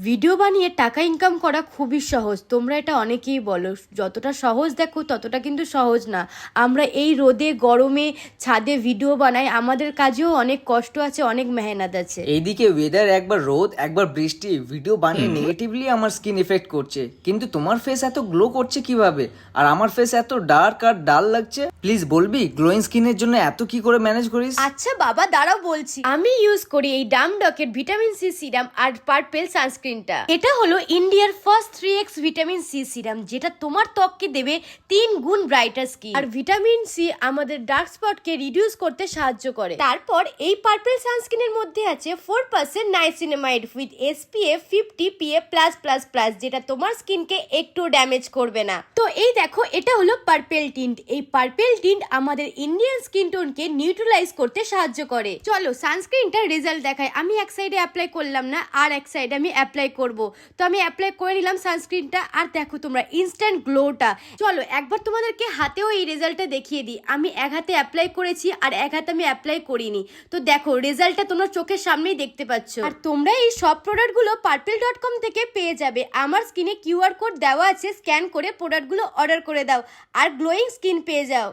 Video বানিয়ে টাকা income করা খুবই সহজ। তোমরা এটা অনেকেই বলো, যতটা সহজ দেখো ততটা কিন্তু সহজ না। আমরা এই রোদে গরমে ছাদে ভিডিও বানাই, আমাদের কাজেও অনেক কষ্ট আছে, অনেক মেহনত আছে। এইদিকে ওয়েদার একবার রোদ একবার বৃষ্টি, ভিডিও বানিয়ে নেগেটিভলি আমার স্কিন এফেক্ট করছে। কিন্তু তোমার ফেস এত গ্লো করছে কিভাবে, আর আমার ফেস এত ডার্ক আর ডাল লাগছে? প্লিজ বলবি গ্লোয়িং স্কিনের জন্য এত কি করে ম্যানেজ করিস? আচ্ছা বাবা দাঁড়াও বলছি। আমি ইউজ করি এই ডামডকের ভিটামিন সি সিরাম আর পার্পেল সানস্ক্রিনটা। এটা হলো ইন্ডিয়ার first 3x vitamin C serum, যেটা তোমার ত্বককে দেবে 3 গুণ ব্রাইটার স্কিন। আর ভিটামিন সি আমাদের ডার্ক স্পটকে রিডিউস করতে সাহায্য করে। তারপর এই পার্পেল সানস্ক্রিনের মধ্যে আছে 4% নাইসিনামাইড উইথ SPF 50 PA+++, যেটা তোমার স্কিনকে একটু ড্যামেজ করবে না। তো এই দেখো, এটা হলো পার্পেল টিন্ট। এই পার্পেল টিন্ট আমাদের ইন্ডিয়ান স্কিন টোনকে নিউট্রালাইজ করতে সাহায্য করে। চলো সানস্ক্রিনটার রেজাল্ট দেখাই। আমি এক সাইডে অ্যাপ্লাই করলাম না, আর এক সাইডে আমি অ্যাপ্লাই করব। তো আমি অ্যাপ্লাই করে নিলাম সানস্ক্রিনটা, আর দেখো তোমরা ইনস্ট্যান্ট গ্লোটা। চলো একবার তোমাদেরকে হাতেও এই রেজাল্টটা দেখিয়ে দিই। আমি এক হাতে অ্যাপ্লাই করেছি আর এক হাতে আমি অ্যাপ্লাই করিনি। তো দেখো রেজাল্টটা তোমরা চোখের সামনেই দেখতে পাচ্ছ। আর তোমরা এই সব প্রোডাক্টগুলো পার্পেল.com থেকে পেয়ে যাবে। আমার স্কিনে QR কোড দেওয়া আছে, স্ক্যান করে প্রোডাক্টগুলো অর্ডার করে দাও আর গ্লোয়িং স্কিন পেয়ে যাও।